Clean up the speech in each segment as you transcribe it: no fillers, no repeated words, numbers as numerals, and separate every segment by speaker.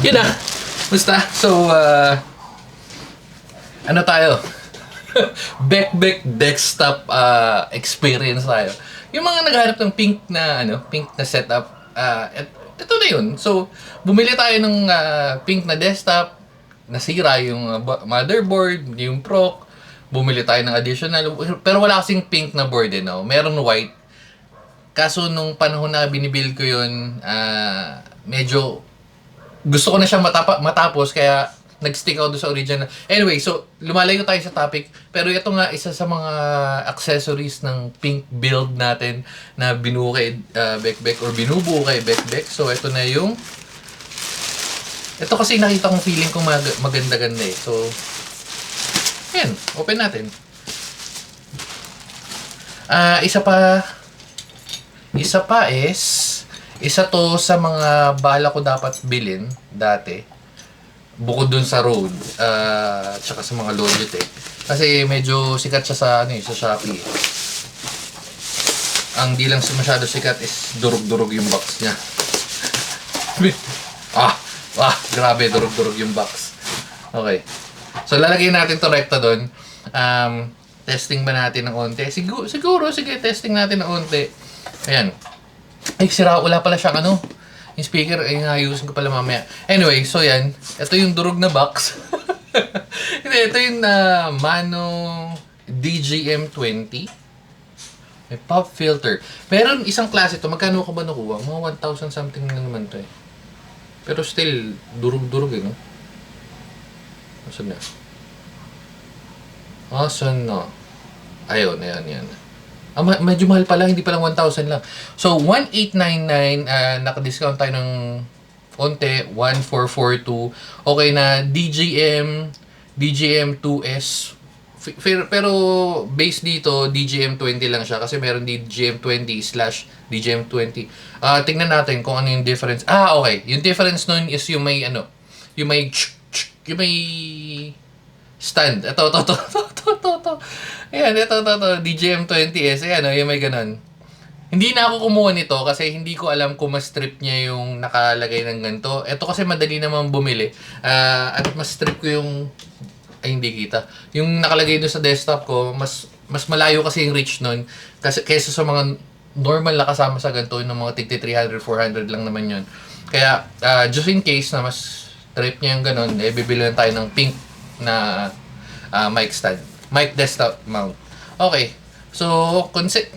Speaker 1: Yun na. Basta. So, ano tayo? Back desktop experience tayo. Yung mga naghahanap ng pink na setup, ito na yun. So, bumili tayo ng pink na desktop, nasira yung motherboard, yung proc, bumili tayo ng additional, pero wala kasing pink na board no? Meron white. Kaso nung panahon na binibuild ko yun, medyo gusto ko na siyang matapos, kaya nag-stick ako doon sa original. Anyway, so lumalayo tayo sa topic, pero ito nga isa sa mga accessories ng pink build natin na binuo kay Bekbek or binubuo kay Bekbek. So ito na yung ito kasi nakita kong feeling ko maganda-ganda eh. So ayan, open natin. Isa to sa mga bala ko dapat bilhin dati. Bukod dun sa Rode, tsaka sa mga Logitech. Kasi medyo sikat siya sa Shopee. Ang di lang masyado sikat is durug-durug yung box niya. Grabe, durug-durug yung box. Okay. So lalagyan natin to rekta doon. Testing ba natin ng onte? Siguro, sige, testing natin ng onte. Ayan. Ay, sira, wala pala siyang yung speaker, ay ayusin ko pala mamaya. Anyway, so yan. Ito yung durog na box. Hindi, ito yung Mano DGM20. May pop filter. Meron isang klase ito. Magkano ko ba nakuha? Mga 1,000 something na naman ito eh. Pero still, durog-durog eh, no? Asan na? Asan na? Ayun, ayan. Medyo mahal pala, hindi pa lang 1,000 lang. So, 1,899, naka-discount tayo ng konti, 1,442. Okay na, DGM2S. Pero, base dito, DGM20 lang siya kasi meron DGM20/DGM20. Tingnan natin kung ano yung difference. Okay. Yung difference nun is yung may, yung may stand. Ito. Ayan, ito. DGM20S. Ayan, yung may ganun. Hindi na ako kumuha nito kasi hindi ko alam kung ma-strip niya yung nakalagay ng ganito. Ito kasi madali naman bumili. At ma-strip ko yung... Ay, hindi kita. Yung nakalagay doon sa desktop ko, mas malayo kasi yung reach nun. Kasi, kaysa sa mga normal na kasama sa ganito, yung mga tigti 300, 400 lang naman yun. Kaya, just in case na mas strip niya yung ganun, bibili lang tayo ng pink na mic stand. Mic desktop mount. Okay. So,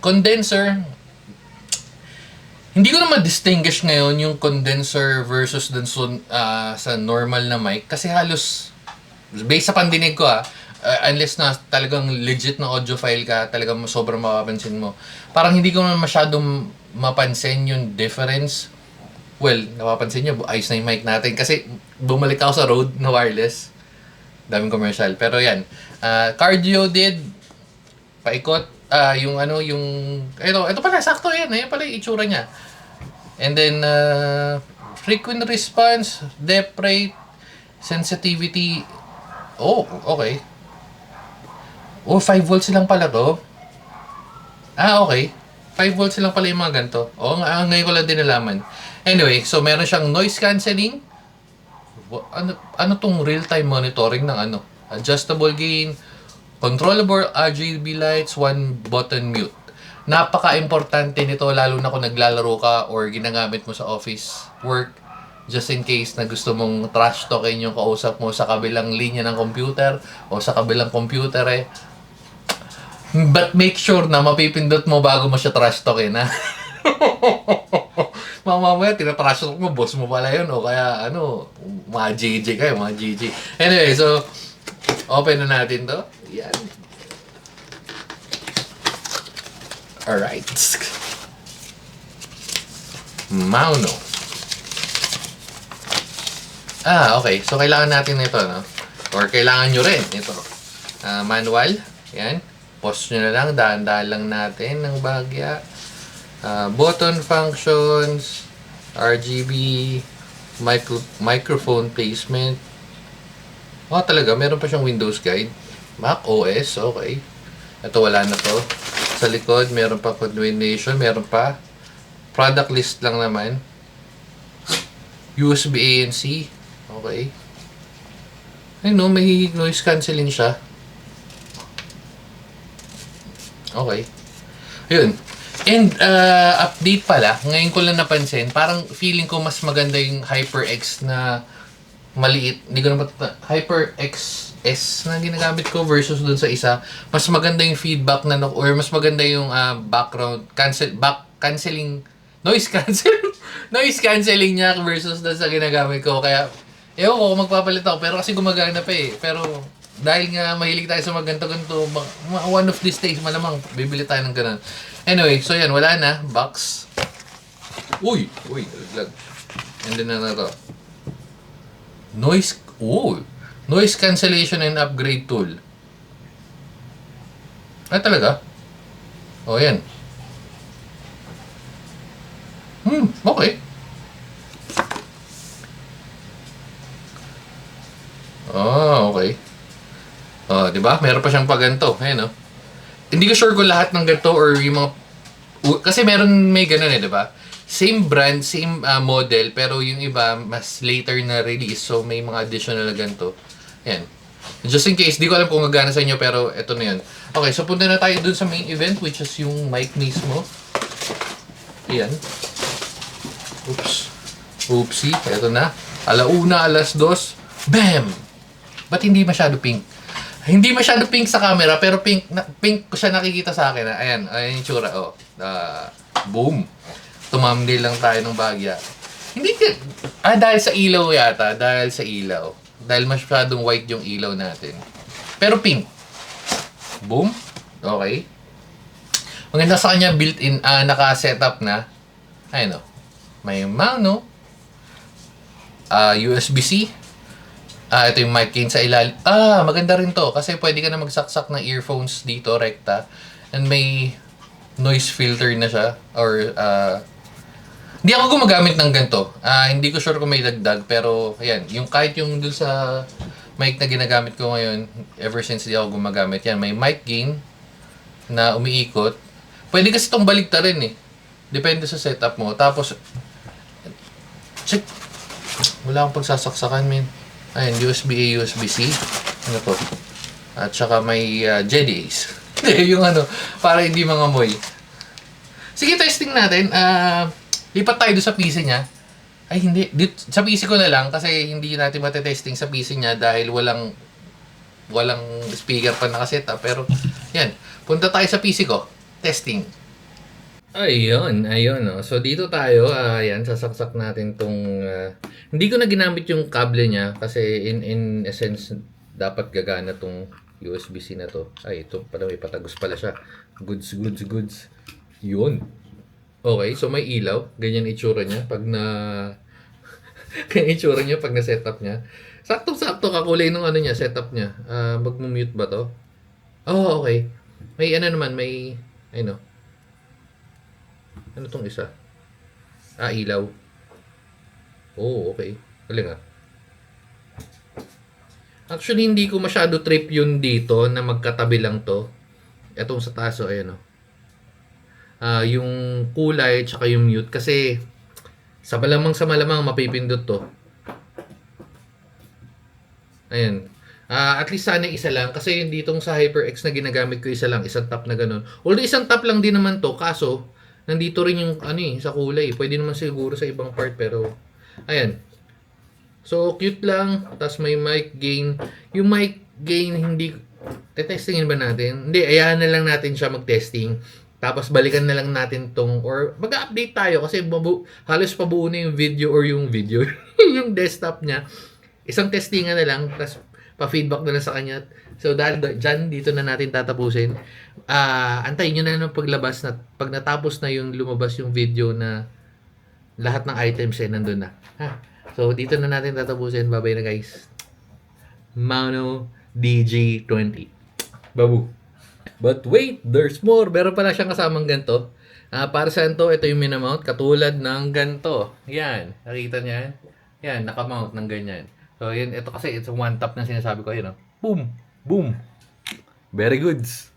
Speaker 1: condenser. Hindi ko na ma-distinguish ngayon yung condenser versus dun sa normal na mic. Kasi halos, based sa pandinig ko unless na talagang legit na audiophile ka, talagang sobrang mapapansin mo. Parang hindi ko na masyadong mapansin yung difference. Well, napapansin nyo, ayos na yung mic natin. Kasi bumalik ako sa Rode na wireless. Daming commercial. Pero yan. Cardio did. Paikot. Ito pala, sakto yan. Ayan pala yung itsura niya. And then, frequent response, depth rate, sensitivity. Oh, okay. 5 volts lang pala to. Okay. 5 volts lang pala yung mga ganito. Ngayon ko lang din nalaman. Anyway, so meron siyang noise cancelling. Ano tong real-time monitoring ng adjustable gain, controllable RGB lights, one button mute. Napaka-importante nito lalo na kung naglalaro ka or ginagamit mo sa office work. Just in case na gusto mong trash talkin yung kausap mo sa kabilang linya ng computer o sa kabilang computer But make sure na mapipindot mo bago mo siya trash talkin, ha? Mamaya, tinatrash talk mo, boss mo pala yun, o kaya, mga GG kayo, mga GG. Anyway, so, open na natin to. Yan. Alright. Mauno. Okay. So, kailangan natin ito, no? Or kailangan nyo rin ito. Manual. Yan. Pause nyo na lang. Daan-daan lang natin ng bagya. Button functions. RGB. Microphone placement. Talaga. Meron pa siyang Windows guide. Mac OS. Okay. Ito wala na to. Sa likod, meron pa coordination. Meron pa. Product list lang naman. USB A and C. Okay. Ayun no, may noise cancelling siya. Okay. Ayun. And update pala, ngayon ko lang napansin, parang feeling ko mas maganda yung HyperX na maliit. Hindi ko naman HyperX S na ginagamit ko versus dun sa isa. Mas maganda yung feedback na or mas maganda yung background canceling noise cancelling noise cancelling niya versus dun sa ginagamit ko. Kaya ewan ko kung magpapalit ako, pero kasi gumagana pa eh. Pero dahil nga mahilig tayo sa ganito, one of these days malamang bibili tayo ng ganun. Anyway, so yan, wala na. Box. Uy, nalaglag. And then na to. Noise cancellation and upgrade tool. Ay, talaga? O, yan. Okay. Okay. Di ba? Meron pa siyang paganto. Ayan, Hindi ko sure kung lahat ng ganito or yung mga... Kasi may ganun di ba? Same brand, same model, pero yung iba, mas later na release. So, may mga additional na ganito. Ayan. Just in case, di ko alam kung gagana sa inyo, pero eto na yun. Okay, so punta na tayo dun sa main event, which is yung mic mismo. Ayan. Oopsie. Eto na. 1:00, 2:00. Bam! Ba't hindi masyado pink? Hindi masyado pink sa camera, pero pink ko siya nakikita sa akin. Ayan yung tsura. Boom. Tumamdil lang tayo ng bagya. Hindi ka... dahil sa ilaw yata. Dahil masyadong white yung ilaw natin. Pero pink. Boom. Okay. Maganda sa kanya, built-in, naka-setup na. Ayan may mount, USB-C. Ito yung mic gain sa ilalim. Maganda rin to. Kasi pwede ka na magsaksak ng earphones dito, rekta. And may noise filter na siya. Or, hindi ako gumagamit ng ganito. Hindi ko sure kung may dagdag. Pero, ayan. Kahit yung dun sa mic na ginagamit ko ngayon, ever since di ako gumagamit. Yan, may mic gain na umiikot. Pwede kasi itong baliktarin eh. Depende sa setup mo. Tapos, check. Wala akong pagsasaksakan, man. Ayan, USB-A, USB-C. Ano to? At saka may JDAs. Yung para hindi mangamoy. Sige, testing natin. Lipat tayo doon sa PC niya. Ay, hindi. Sa PC ko na lang kasi hindi natin matetesting sa PC niya dahil walang speaker pa nakaset. Pero, yan. Punta tayo sa PC ko. Testing. Ayun. So, dito tayo. Ayan, sasaksak natin tong... hindi ko na ginamit yung kable niya kasi in essence, dapat gagana tong USB-C na to. Ay, ito pala may patagos pala siya. Goods. Yun. Okay, so may ilaw. Ganyan itsura niya pag na-setup niya. Saktong-sakto kakulay ng niya, setup niya. Mag-mute ba to? Okay. May naman, may... Ano tong isa? Ilaw. Okay. Galing Actually, hindi ko masyado trip yun dito na magkatabi lang to. Etong sa taas, ayan yung kulay tsaka yung mute. Kasi, sa malamang mapipindot to. Ayan. At least sana isa lang. Kasi yung ditong sa HyperX na ginagamit ko, isa lang. Isang tap na ganun. Although, isang tap lang din naman to. Kaso, nandito rin yung sa kulay. Pwede naman siguro sa ibang part pero ayan. So cute lang. Tapos may mic gain. Yung mic gain hindi testingin ba natin? Hindi, ayahan na lang natin siya mag-testing. Tapos balikan na lang natin tong or mag-update tayo kasi halos pabuo na yung video yung desktop niya. Isang testingan na lang tapos pa-feedback na lang sa kanya. So dahil dyan, dito na natin tatapusin. Antayin nyo na ng paglabas na pag natapos na yung lumabas yung video na lahat ng items nandun na. So dito na natin tatapusin. Bye-bye na guys. Mano DJ20. Babu. But wait, there's more. Meron pala siyang kasamang ganito. Para saan to? Ito yung minamount. Katulad ng ganito. Yan. Nakita niya? Yan. Nakamount ng ganyan. So, yun, ito kasi, it's a one tap na sinasabi ko, Boom! Boom! Very goods!